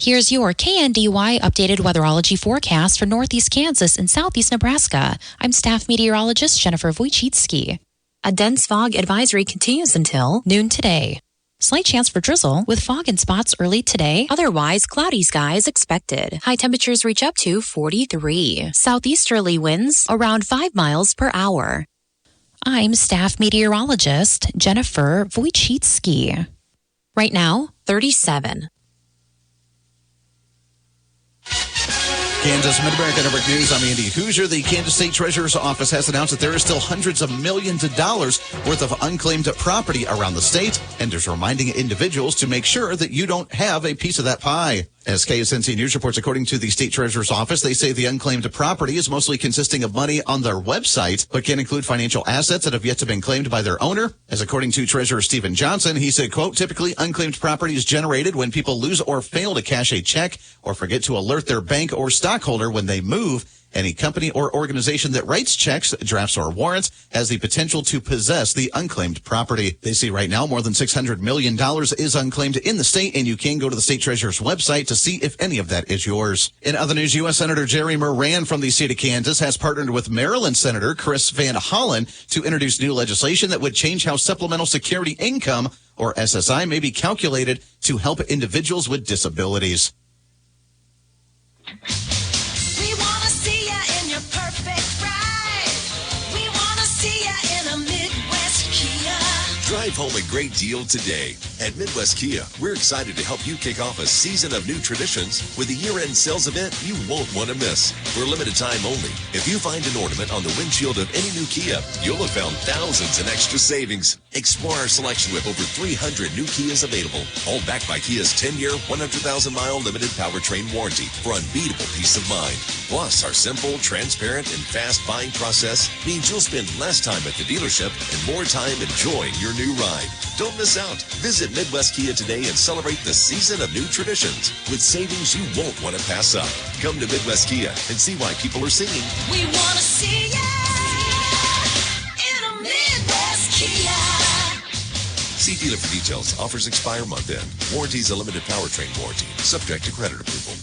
Here's your KNDY updated weatherology forecast for northeast Kansas and southeast Nebraska. I'm staff meteorologist Jennifer Wojcicki. A dense fog advisory continues until noon today. Slight chance for drizzle with fog in spots early today. Otherwise, cloudy skies expected. High temperatures reach up to 43. Southeasterly winds around 5 miles per hour. I'm staff meteorologist Jennifer Wojcicki. Right now, 37. Kansas Mid-America Network News. I'm Andy Hoosier. The Kansas State Treasurer's Office has announced that there is still hundreds of millions of dollars worth of unclaimed property around the state, and is reminding individuals to make sure that you don't have a piece of that pie. As KSNC News reports, according to the State Treasurer's Office, they say the unclaimed property is mostly consisting of money on their website, but can include financial assets that have yet to been claimed by their owner. As according to Treasurer Stephen Johnson, he said, quote, typically unclaimed property is generated when people lose or fail to cash a check or forget to alert their bank or stockholder when they move. Any company or organization that writes checks, drafts, or warrants has the potential to possess the unclaimed property. They say right now more than $600 million is unclaimed in the state, and you can go to the state treasurer's website to see if any of that is yours. In other news, U.S. Senator Jerry Moran from the state of Kansas has partnered with Maryland Senator Chris Van Hollen to introduce new legislation that would change how supplemental security income, or SSI, may be calculated to help individuals with disabilities. Drive home a great deal today. At Midwest Kia, we're excited to help you kick off a season of new traditions with a year-end sales event you won't want to miss. For a limited time only, if you find an ornament on the windshield of any new Kia, you'll have found thousands in extra savings. Explore our selection with over 300 new Kias available, all backed by Kia's 10-year, 100,000-mile limited powertrain warranty for unbeatable peace of mind. Plus, our simple, transparent, and fast buying process means you'll spend less time at the dealership and more time enjoying your new ride. Don't miss out. Visit Midwest Kia today and celebrate the season of new traditions with savings you won't want to pass up. Come to Midwest Kia and see why people are singing, we want to see ya in a Midwest Kia. See dealer for details. Offers expire month end. Warranties a limited powertrain warranty. Subject to credit approval.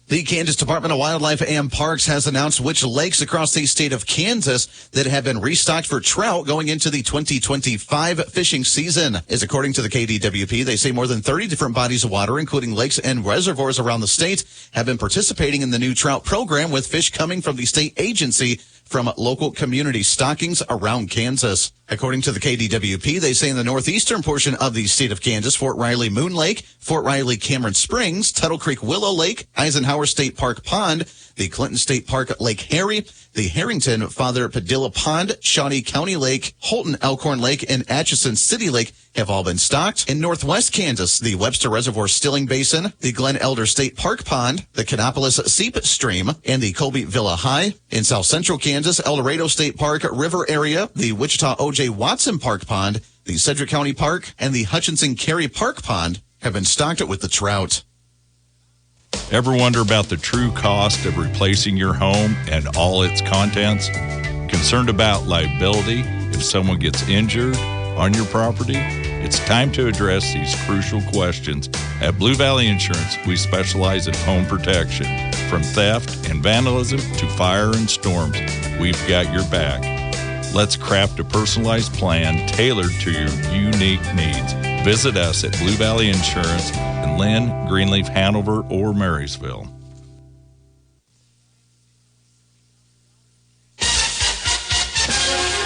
The Kansas Department of Wildlife and Parks has announced which lakes across the state of Kansas that have been restocked for trout going into the 2025 fishing season. As according to the KDWP, they say more than 30 different bodies of water, including lakes and reservoirs around the state, have been participating in the new trout program, with fish coming from the state agency from local community stockings around Kansas. According to the KDWP, they say in the northeastern portion of the state of Kansas, Fort Riley Moon Lake, Fort Riley Cameron Springs, Tuttle Creek Willow Lake, Eisenhower State Park Pond, the Clinton State Park Lake Harry, the Harrington Father Padilla Pond, Shawnee County Lake, Holton Elkhorn Lake, and Atchison City Lake have all been stocked. In northwest Kansas, the Webster Reservoir Stilling Basin, the Glen Elder State Park Pond, the Canopolis Seep Stream, and the Colby Villa High. In south central Kansas, El Dorado State Park River area, the Wichita O.J. Watson Park Pond, the Sedgwick County Park, and the Hutchinson Cary Park Pond have been stocked with the trout. Ever wonder about the true cost of replacing your home and all its contents? Concerned about liability if someone gets injured on your property? It's time to address these crucial questions. At Blue Valley Insurance, we specialize in home protection. From theft and vandalism to fire and storms, we've got your back. Let's craft a personalized plan tailored to your unique needs. Visit us at Blue Valley Insurance in Lynn, Greenleaf, Hanover, or Marysville.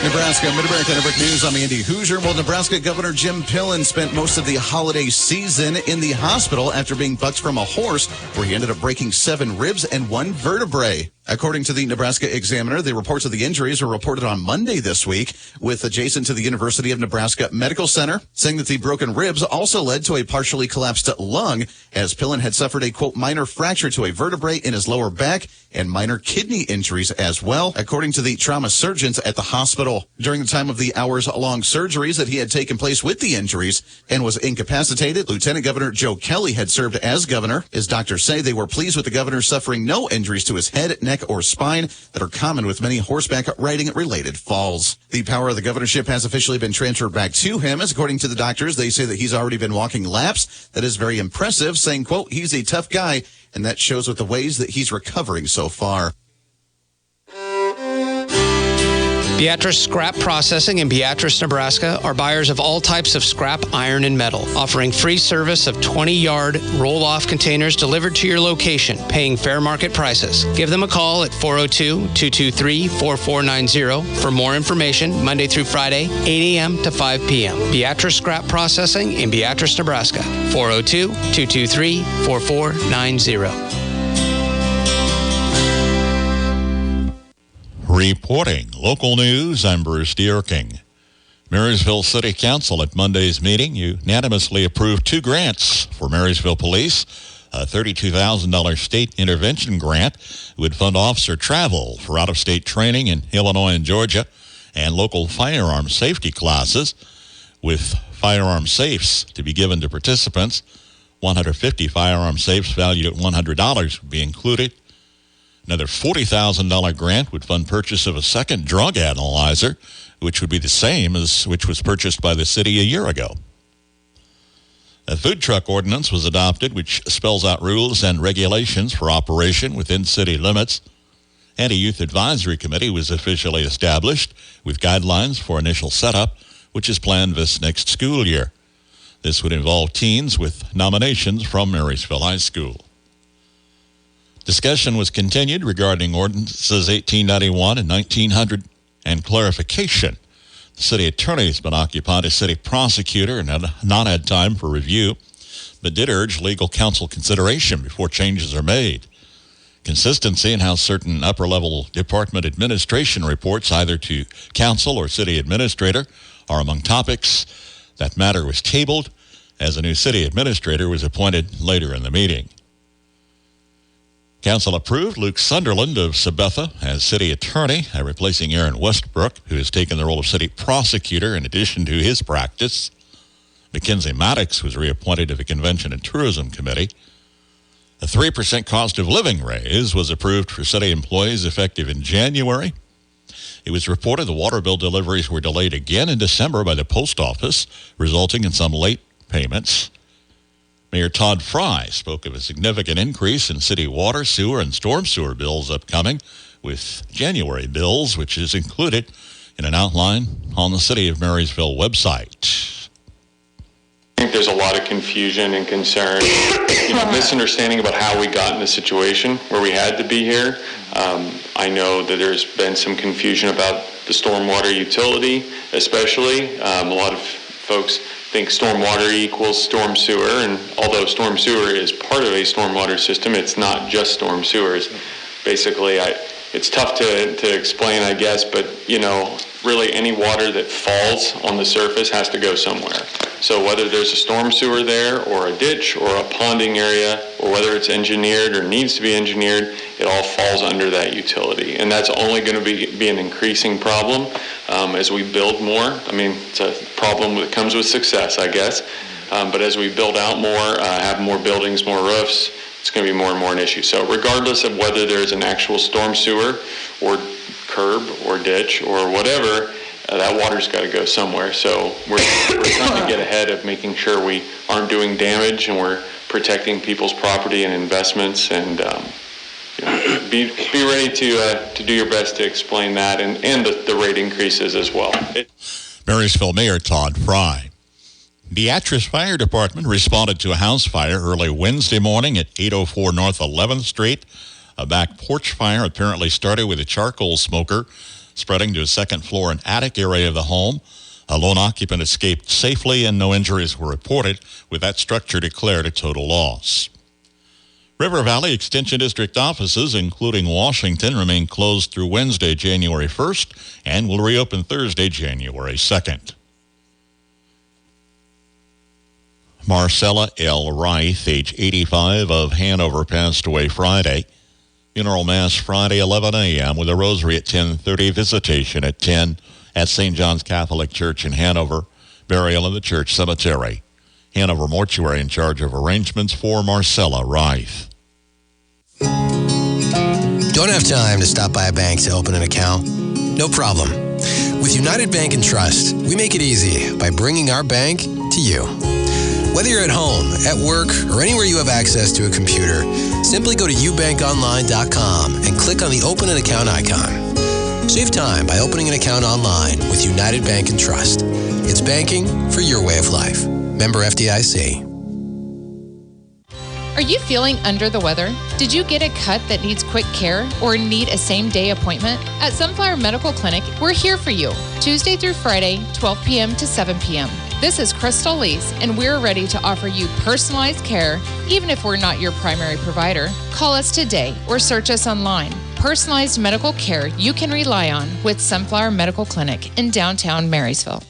Nebraska Mid-America Network News. I'm Andy Hoosier. Well, Nebraska Governor Jim Pillen spent most of the holiday season in the hospital after being bucked from a horse, where he ended up breaking 7 ribs and 1 vertebrae. According to the Nebraska Examiner, the reports of the injuries were reported on Monday this week, with adjacent to the University of Nebraska Medical Center, saying that the broken ribs also led to a partially collapsed lung, as Pillen had suffered a, quote, minor fracture to a vertebrae in his lower back and minor kidney injuries as well, according to the trauma surgeons at the hospital. During the time of the hours-long surgeries that he had taken place with the injuries and was incapacitated, Lieutenant Governor Joe Kelly had served as governor. His doctors say they were pleased with the governor suffering no injuries to his head, neck, neck, or spine that are common with many horseback riding-related falls. The power of the governorship has officially been transferred back to him, as according to the doctors, they say that he's already been walking laps. That is very impressive, saying, quote, he's a tough guy, and that shows with the ways that he's recovering so far. Beatrice Scrap Processing in Beatrice, Nebraska are buyers of all types of scrap iron and metal, offering free service of 20-yard roll-off containers delivered to your location, paying fair market prices. Give them a call at 402-223-4490 for more information, Monday through Friday, 8 a.m. to 5 p.m. Beatrice Scrap Processing in Beatrice, Nebraska, 402-223-4490. Reporting local news, I'm Bruce Dierking. Marysville City Council at Monday's meeting unanimously approved 2 grants for Marysville Police. A $32,000 state intervention grant would fund officer travel for out-of-state training in Illinois and Georgia, and local firearm safety classes, with firearm safes to be given to participants. 150 firearm safes valued at $100 would be included. Another $40,000 grant would fund purchase of a second drug analyzer, which would be the same as which was purchased by the city a year ago. A food truck ordinance was adopted, which spells out rules and regulations for operation within city limits. And a youth advisory committee was officially established with guidelines for initial setup, which is planned this next school year. This would involve teens with nominations from Marysville High School. Discussion was continued regarding ordinances 1891 and 1900 and clarification. The city attorney has been occupied as city prosecutor and had not had time for review, but did urge legal counsel consideration before changes are made. Consistency in how certain upper-level department administration reports either to council or city administrator are among topics. That matter was tabled as a new city administrator was appointed later in the meeting. Council approved Luke Sunderland of Sabetha as city attorney, replacing Aaron Westbrook, who has taken the role of city prosecutor in addition to his practice. Mackenzie Maddox was reappointed to the Convention and Tourism Committee. A 3% cost of living raise was approved for city employees effective in January. It was reported the water bill deliveries were delayed again in December by the post office, resulting in some late payments. Mayor Todd Fry spoke of a significant increase in city water, sewer, and storm sewer bills upcoming, with January bills, which is included in an outline on the City of Marysville website. I think there's a lot of confusion and concern, misunderstanding about how we got in the situation where we had to be here. I know that there's been some confusion about the stormwater utility, especially. A lot of folks think stormwater equals storm sewer, and although storm sewer is part of a stormwater system, it's not just storm sewers. Basically, it's tough to explain, I guess, but really any water that falls on the surface has to go somewhere. So whether there's a storm sewer there or a ditch or a ponding area, or whether it's engineered or needs to be engineered, it all falls under that utility. And that's only going to be an increasing problem as we build more. I mean, it's a problem that comes with success, I guess. But as we build out more, have more buildings, more roofs, it's going to be more and more an issue. So regardless of whether there's an actual storm sewer or curb or ditch or whatever, that water's got to go somewhere. So we're trying to get ahead of making sure we aren't doing damage, and we're protecting people's property and investments, and be ready to do your best to explain that and the rate increases as well. Marysville Mayor Todd Fry. Beatrice Fire Department responded to a house fire early Wednesday morning at 804 North 11th Street. A back porch fire apparently started with a charcoal smoker spreading to a second floor and attic area of the home. A lone occupant escaped safely and no injuries were reported, with that structure declared a total loss. River Valley Extension District offices, including Washington, remain closed through Wednesday, January 1st, and will reopen Thursday, January 2nd. Marcella L. Reith, age 85, of Hanover, passed away Friday. Funeral Mass Friday, 11 a.m., with a rosary at 10:30, visitation at 10 at St. John's Catholic Church in Hanover, burial in the church cemetery. Hanover Mortuary in charge of arrangements for Marcella Reith. Don't have time to stop by a bank to open an account? No problem. With United Bank and Trust, we make it easy by bringing our bank to you. Whether you're at home, at work, or anywhere you have access to a computer, simply go to ubankonline.com and click on the Open an Account icon. Save time by opening an account online with United Bank and Trust. It's banking for your way of life. Member FDIC. Are you feeling under the weather? Did you get a cut that needs quick care or need a same-day appointment? At Sunflower Medical Clinic, we're here for you, Tuesday through Friday, 12 p.m. to 7 p.m. This is Crystal Lees, and we're ready to offer you personalized care, even if we're not your primary provider. Call us today or search us online. Personalized medical care you can rely on with Sunflower Medical Clinic in downtown Marysville.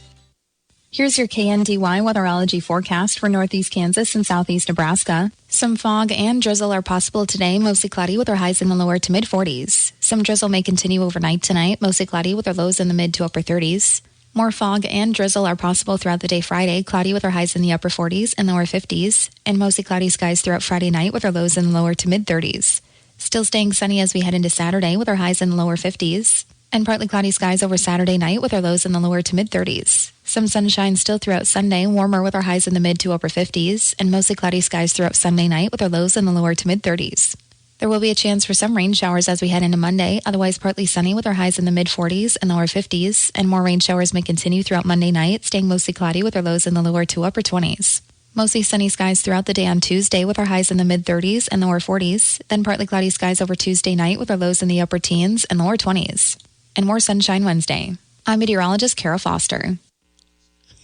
Here's your KNDY weatherology forecast for northeast Kansas and southeast Nebraska. Some fog and drizzle are possible today, mostly cloudy with our highs in the lower to mid-40s. Some drizzle may continue overnight tonight, mostly cloudy with our lows in the mid to upper 30s. More fog and drizzle are possible throughout the day Friday, cloudy with our highs in the upper 40s and lower 50s, and mostly cloudy skies throughout Friday night with our lows in the lower to mid-30s. Still staying sunny as we head into Saturday with our highs in the lower 50s, and partly cloudy skies over Saturday night with our lows in the lower to mid-30s. Some sunshine still throughout Sunday, warmer with our highs in the mid to upper 50s, and mostly cloudy skies throughout Sunday night with our lows in the lower to mid-30s. There will be a chance for some rain showers as we head into Monday, otherwise partly sunny with our highs in the mid-40s and lower 50s, and more rain showers may continue throughout Monday night, staying mostly cloudy with our lows in the lower to upper 20s. Mostly sunny skies throughout the day on Tuesday with our highs in the mid-30s and lower 40s, then partly cloudy skies over Tuesday night with our lows in the upper teens and lower 20s. And more sunshine Wednesday. I'm meteorologist Kara Foster.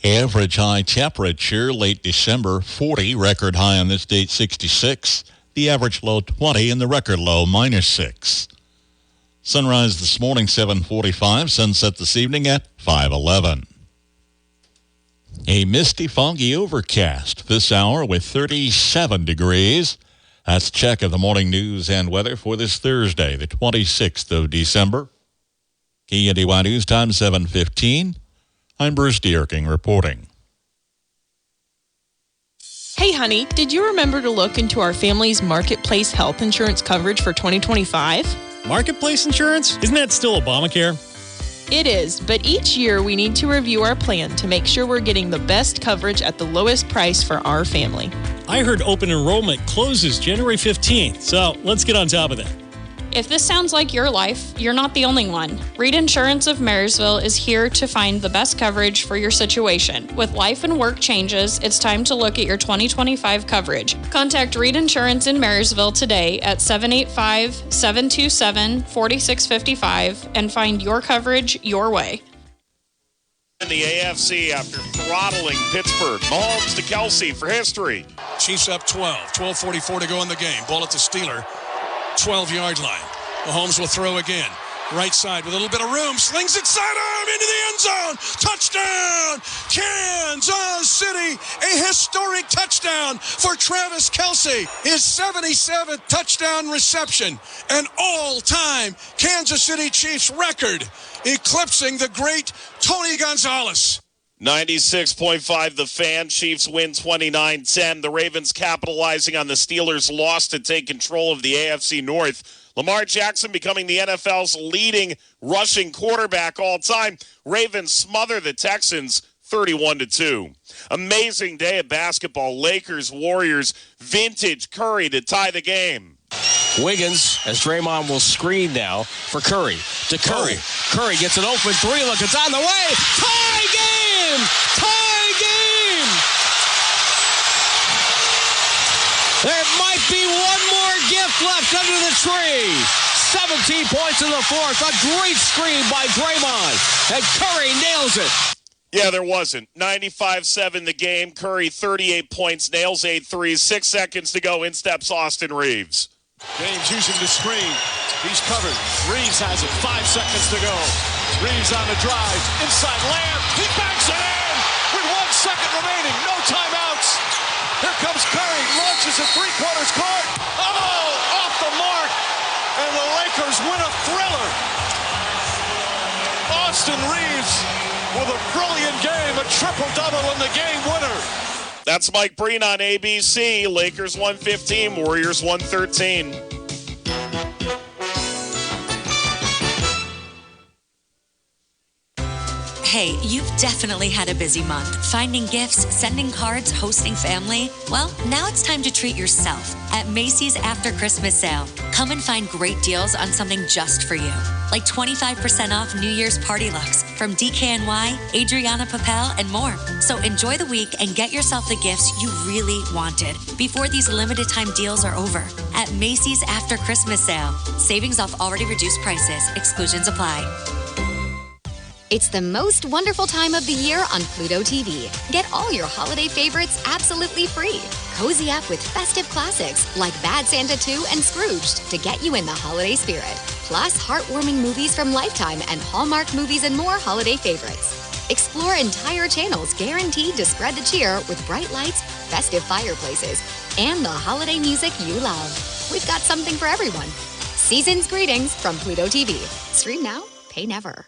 Average high temperature late December 40, record high on this date 66. The average low 20 and the record low -6. Sunrise this morning 7:45, sunset this evening at 5:11. A misty, foggy overcast this hour with 37 degrees. That's a check of the morning news and weather for this Thursday, the 26th of December. KNDY News Time 7:15. I'm Bruce Dierking reporting. Hey, honey, did you remember to look into our family's Marketplace health insurance coverage for 2025? Marketplace insurance? Isn't that still Obamacare? It is, but each year we need to review our plan to make sure we're getting the best coverage at the lowest price for our family. I heard open enrollment closes January 15th, so let's get on top of that. If this sounds like your life, you're not the only one. Reed Insurance of Marysville is here to find the best coverage for your situation. With life and work changes, it's time to look at your 2025 coverage. Contact Reed Insurance in Marysville today at 785-727-4655 and find your coverage your way. In the AFC after throttling Pittsburgh. Mahomes to Kelsey for history. Chiefs up 12. 12:44 to go in the game. Ball at the Steeler. 12-yard line. Mahomes will throw again. Right side with a little bit of room. Slings it sidearm into the end zone. Touchdown! Kansas City. A historic touchdown for Travis Kelce. His 77th touchdown reception. An all-time Kansas City Chiefs record, eclipsing the great Tony Gonzalez. 96.5 The Fan. Chiefs win 29-10. The Ravens capitalizing on the Steelers' loss to take control of the AFC North. Lamar Jackson becoming the NFL's leading rushing quarterback all time. Ravens smother the Texans 31-2. Amazing day of basketball. Lakers, Warriors, vintage Curry to tie the game. Wiggins, as Draymond will screen now for Curry. To Curry. Curry gets an open three. Look, it's on the way. Tie game! Tie game! There might be one more gift left under the tree. 17 points in the fourth. A great screen by Draymond. And Curry nails it. Yeah, there wasn't. 95-7 the game. Curry, 38 points, nails 8 threes. 6 seconds to go. In steps Austin Reeves. James using the screen. He's covered. Reeves has it. 5 seconds to go. Reeves on the drive. Inside Lamb. He banks it in with 1 second remaining. No timeouts. Here comes Curry. Launches at three-quarters court. Oh, off the mark. And the Lakers win a thriller. Austin Reeves with a brilliant game. A triple-double and the game winner. That's Mike Breen on ABC. Lakers 115, Warriors 113. Hey, you've definitely had a busy month. Finding gifts, sending cards, hosting family. Well, now it's time to treat yourself at Macy's After Christmas Sale. Come and find great deals on something just for you. Like 25% off New Year's party looks from KNDY, Adriana Papel, and more. So enjoy the week and get yourself the gifts you really wanted before these limited time deals are over. At Macy's After Christmas Sale. Savings off already reduced prices. Exclusions apply. It's the most wonderful time of the year on Pluto TV. Get all your holiday favorites absolutely free. Cozy up with festive classics like Bad Santa 2 and Scrooged to get you in the holiday spirit. Plus heartwarming movies from Lifetime and Hallmark Movies and more holiday favorites. Explore entire channels guaranteed to spread the cheer with bright lights, festive fireplaces, and the holiday music you love. We've got something for everyone. Season's greetings from Pluto TV. Stream now, pay never.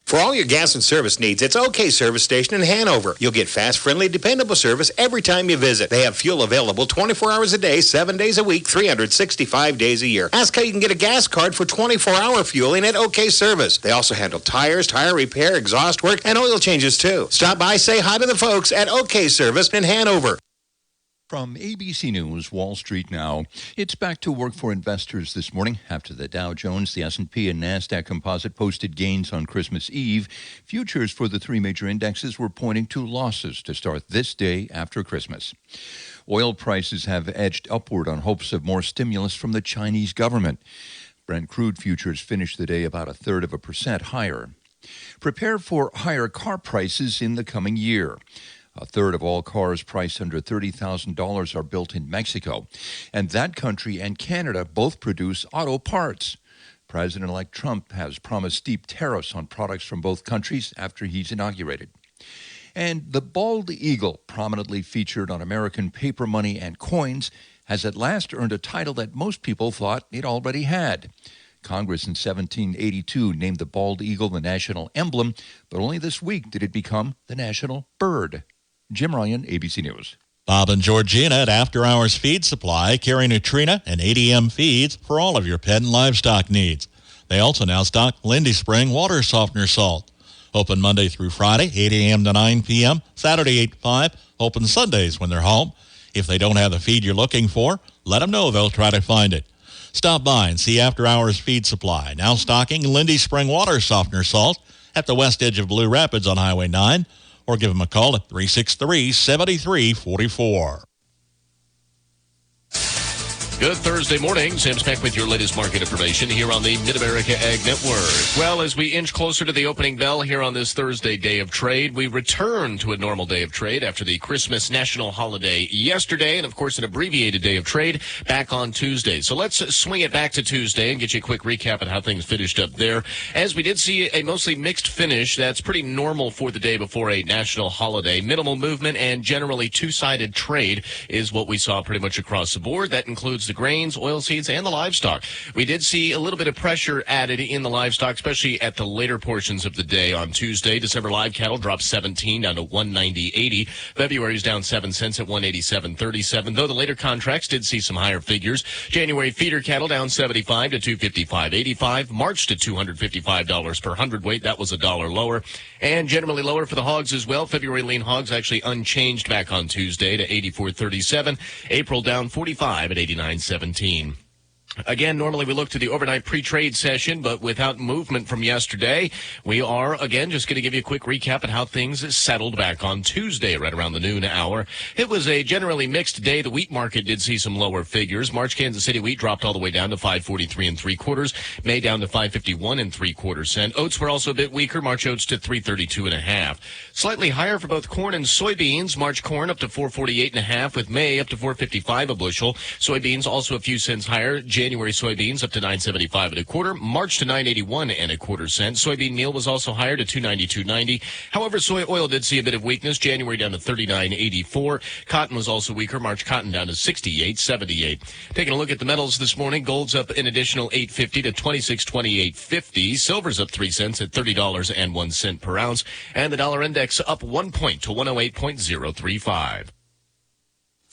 For all your gas and service needs, it's OK Service Station in Hanover. You'll get fast, friendly, dependable service every time you visit. They have fuel available 24 hours a day, 7 days a week, 365 days a year. Ask how you can get a gas card for 24-hour fueling at OK Service. They also handle tires, tire repair, exhaust work, and oil changes too. Stop by, say hi to the folks at OK Service in Hanover. From ABC News, Wall Street Now. It's back to work for investors this morning. After the Dow Jones, the S&P, and NASDAQ composite posted gains on Christmas Eve, futures for the three major indexes were pointing to losses to start this day after Christmas. Oil prices have edged upward on hopes of more stimulus from the Chinese government. Brent crude futures finished the day about 0.33% higher. Prepare for higher car prices in the coming year. A third of all cars priced under $30,000 are built in Mexico, and that country and Canada both produce auto parts. President-elect Trump has promised steep tariffs on products from both countries after he's inaugurated. And the bald eagle, prominently featured on American paper money and coins, has at last earned a title that most people thought it already had. Congress in 1782 named the bald eagle the national emblem, but only this week did it become the national bird. Jim Ryan, ABC News. Bob and Georgina at After Hours Feed Supply carry Nutrina and ADM feeds for all of your pet and livestock needs. They also now stock Lindy Spring water softener salt. Open Monday through Friday, 8 a.m. to 9 p.m., Saturday 8 to 5, open Sundays when they're home. If they don't have the feed you're looking for, let them know they'll try to find it. Stop by and see After Hours Feed Supply, now stocking Lindy Spring water softener salt at the west edge of Blue Rapids on Highway 9, or give them a call at 363-7344. Good Thursday morning. Sam Speck with your latest market information here on the Mid-America Ag Network. Well, as we inch closer to the opening bell here on this Thursday day of trade, we return to a normal day of trade after the Christmas national holiday yesterday, and of course an abbreviated day of trade back on Tuesday. So let's swing it back to Tuesday and get you a quick recap of how things finished up there. As we did see a mostly mixed finish, that's pretty normal for the day before a national holiday. Minimal movement and generally two-sided trade is what we saw pretty much across the board. That includes the grains, oilseeds, and the livestock. We did see a little bit of pressure added in the livestock, especially at the later portions of the day on Tuesday. December live cattle dropped 17 down to 190.80. February's down 7 cents at 187.37, though the later contracts did see some higher figures. January feeder cattle down 75 to 255.85. March to $255 per hundredweight. That was $1 lower. And generally lower for the hogs as well. February lean hogs actually unchanged back on Tuesday to 84.37. April down 45 at 89.17. Again, normally we look to the overnight pre-trade session, but without movement from yesterday, we are, again, just going to give you a quick recap of how things settled back on Tuesday, right around the noon hour. It was a generally mixed day. The wheat market did see some lower figures. March Kansas City wheat dropped all the way down to 5.43 3/4. May down to 5.51 3/4. Oats were also a bit weaker. March oats to 3.32 1/2. Slightly higher for both corn and soybeans. March corn up to 4.48 1/2, with May up to 4.55 a bushel. Soybeans also a few cents higher. January soybeans up to 9.75 1/4. March to 9.81 1/4. Soybean meal was also higher to 292.90. However, soy oil did see a bit of weakness. January down to 39.84. Cotton was also weaker. March cotton down to 68.78. Taking a look at the metals this morning, gold's up an additional $8.50 to 26.2850. Silver's up 3 cents at $30.01 per ounce, and the dollar index up 1 point to 108.035.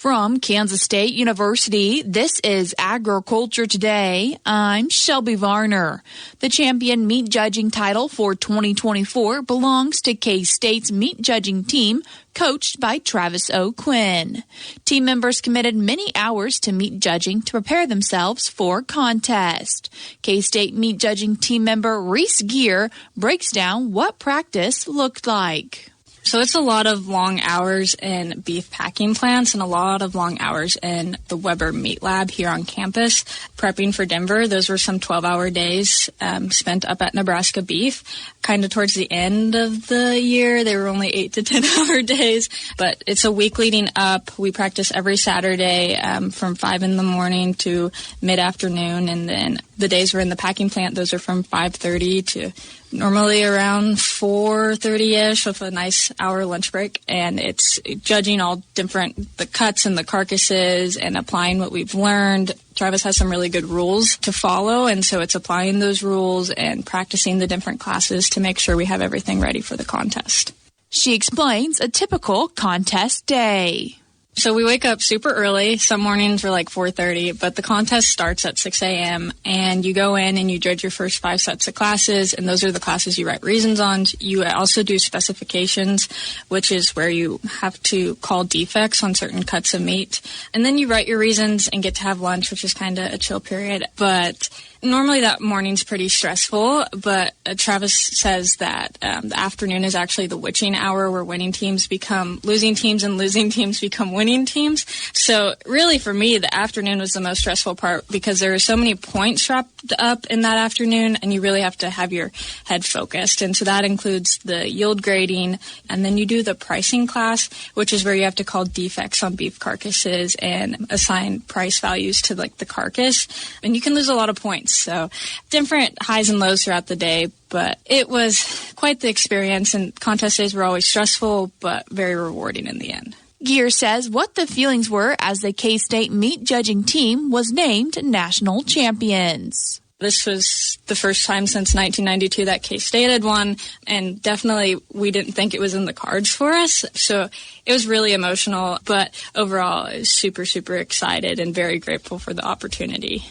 From Kansas State University, this is Agriculture Today. I'm Shelby Varner. The champion meat judging title for 2024 belongs to K-State's meat judging team, coached by Travis O. Quinn. Team members committed many hours to meat judging to prepare themselves for contest. K-State meat judging team member Reese Gear breaks down what practice looked like. So it's a lot of long hours in beef packing plants and a lot of long hours in the Weber Meat Lab here on campus. Prepping for Denver, those were some 12-hour days spent up at Nebraska Beef. Kind of towards the end of the year, they were only 8 to 10-hour days. But it's a week leading up. We practice every Saturday from 5 in the morning to mid-afternoon. And then the days we're in the packing plant, those are from 5:30 to normally around 4:30-ish with a nice hour lunch break. And it's judging all different, the cuts and the carcasses and applying what we've learned. Travis has some really good rules to follow, and so it's applying those rules and practicing the different classes to make sure we have everything ready for the contest. She explains a typical contest day. So we wake up super early. Some mornings we're like 4:30, but the contest starts at 6 a.m. and you go in and you judge your first 5 sets of classes, and those are the classes you write reasons on. You also do specifications, which is where you have to call defects on certain cuts of meat. And then you write your reasons and get to have lunch, which is kind of a chill period. But normally that morning's pretty stressful, but Travis says that the afternoon is actually the witching hour where winning teams become losing teams and losing teams become winning teams. So really for me, the afternoon was the most stressful part because there are so many points wrapped up in that afternoon and you really have to have your head focused. And so that includes the yield grading, and then you do the pricing class, which is where you have to call defects on beef carcasses and assign price values to like the carcass. And you can lose a lot of points. So different highs and lows throughout the day, but it was quite the experience, and contest days were always stressful, but very rewarding in the end. Gear says what the feelings were as the K-State meat judging team was named national champions. This was the first time since 1992 that K-State had won, and definitely we didn't think it was in the cards for us. So it was really emotional, but overall I was super, super excited and very grateful for the opportunity.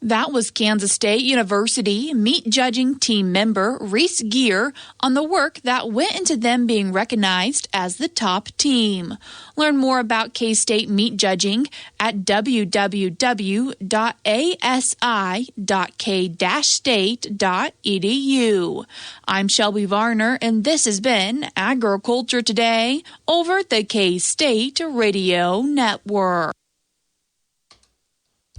That was Kansas State University meat judging team member Reese Gear on the work that went into them being recognized as the top team. Learn more about K-State meat judging at www.asi.k-state.edu. I'm Shelby Varner, and this has been Agriculture Today over the K-State Radio Network.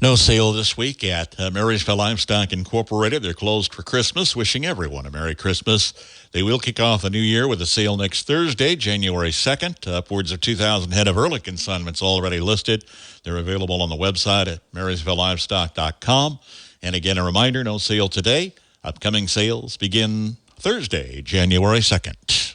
No sale this week at Marysville Livestock Incorporated. They're closed for Christmas. Wishing everyone a Merry Christmas. They will kick off the new year with a sale next Thursday, January 2nd. Upwards of 2,000 head of early consignments already listed. They're available on the website at MarysvilleLivestock.com. And again, a reminder, no sale today. Upcoming sales begin Thursday, January 2nd.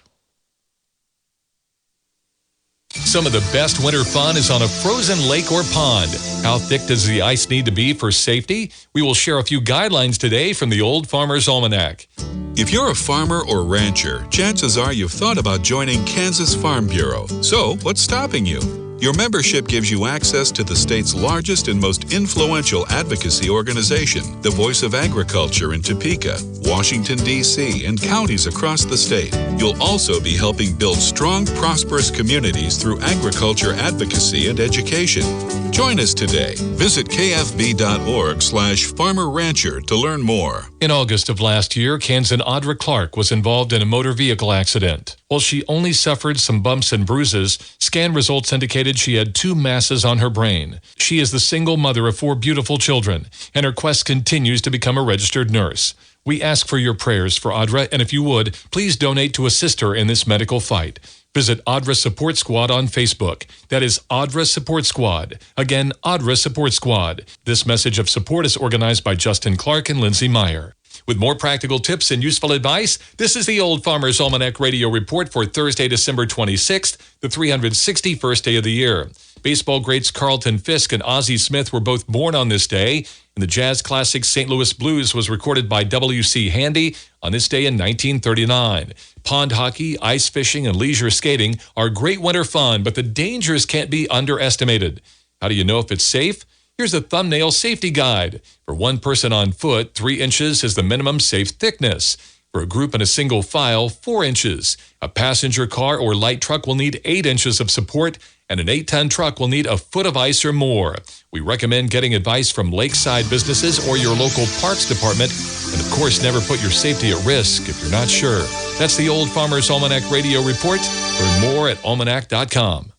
Some of the best winter fun is on a frozen lake or pond. How thick does the ice need to be for safety? We will share a few guidelines today from the Old Farmer's Almanac. If you're a farmer or rancher, chances are you've thought about joining Kansas Farm Bureau. So, what's stopping you? Your membership gives you access to the state's largest and most influential advocacy organization, the Voice of Agriculture in Topeka, Washington, D.C., and counties across the state. You'll also be helping build strong, prosperous communities through agriculture advocacy and education. Join us today. Visit kfb.org/farmerrancher to learn more. In August of last year, Kansan Audra Clark was involved in a motor vehicle accident. While she only suffered some bumps and bruises, scan results indicated she had 2 masses on her brain. She is the single mother of 4 beautiful children, and her quest continues to become a registered nurse. We ask for your prayers for Audra, and if you would, please donate to assist her in this medical fight. Visit Audra Support Squad on Facebook. That is Audra Support Squad. Again, Audra Support Squad. This message of support is organized by Justin Clark and Lindsay Meyer. With more practical tips and useful advice, this is the Old Farmer's Almanac Radio Report for Thursday, December 26th, the 361st day of the year. Baseball greats Carlton Fisk and Ozzie Smith were both born on this day, and the jazz classic St. Louis Blues was recorded by W.C. Handy on this day in 1939. Pond hockey, ice fishing, and leisure skating are great winter fun, but the dangers can't be underestimated. How do you know if it's safe? Here's a thumbnail safety guide. For one person on foot, 3 inches is the minimum safe thickness. For a group in a single file, 4 inches. A passenger car or light truck will need 8 inches of support, and an 8-ton truck will need a foot of ice or more. We recommend getting advice from lakeside businesses or your local parks department, and of course, never put your safety at risk if you're not sure. That's the Old Farmer's Almanac Radio Report. Learn more at almanac.com.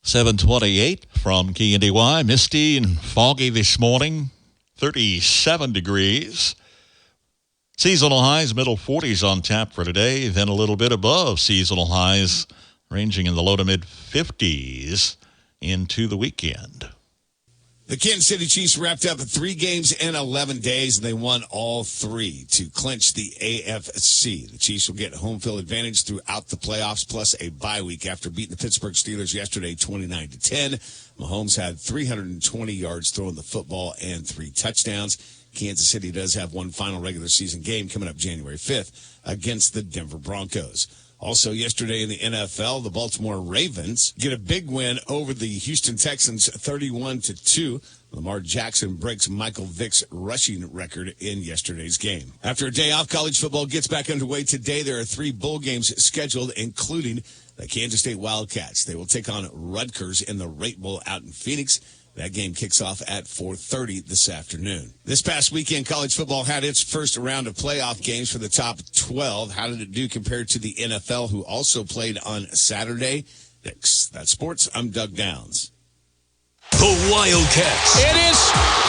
7:28 from KNDY. Misty and foggy this morning. 37 degrees. Seasonal highs, middle 40s on tap for today, then a little bit above seasonal highs, ranging in the low to mid 50s into the weekend. The Kansas City Chiefs wrapped up 3 games in 11 days, and they won all 3 to clinch the AFC. The Chiefs will get home field advantage throughout the playoffs, plus a bye week after beating the Pittsburgh Steelers yesterday 29-10. Mahomes had 320 yards throwing the football and 3 touchdowns. Kansas City does have one final regular season game coming up January 5th against the Denver Broncos. Also yesterday in the NFL, the Baltimore Ravens get a big win over the Houston Texans 31-2. Lamar Jackson breaks Michael Vick's rushing record in yesterday's game. After a day off, college football gets back underway today. There are 3 bowl games scheduled, including the Kansas State Wildcats. They will take on Rutgers in the Rate Bowl out in Phoenix. That game kicks off at 4:30 this afternoon. This past weekend, college football had its first round of playoff games for the top 12. How did it do compared to the NFL, who also played on Saturday? That's sports. I'm Doug Downs. The Wildcats. It is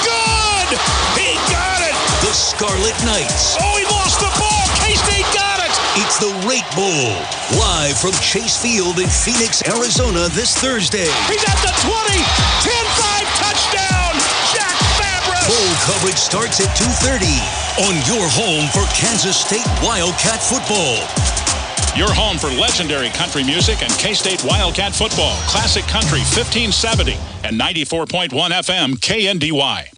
good! He got it! The Scarlet Knights. Oh, he lost the ball! K-State got it! It's the Rate Bowl, live from Chase Field in Phoenix, Arizona this Thursday. He's at the 20, 10-5 touchdown, Jack Fabris. Bowl coverage starts at 2:30 on your home for Kansas State Wildcat football. Your home for legendary country music and K-State Wildcat football. Classic Country 1570 and 94.1 FM KNDY.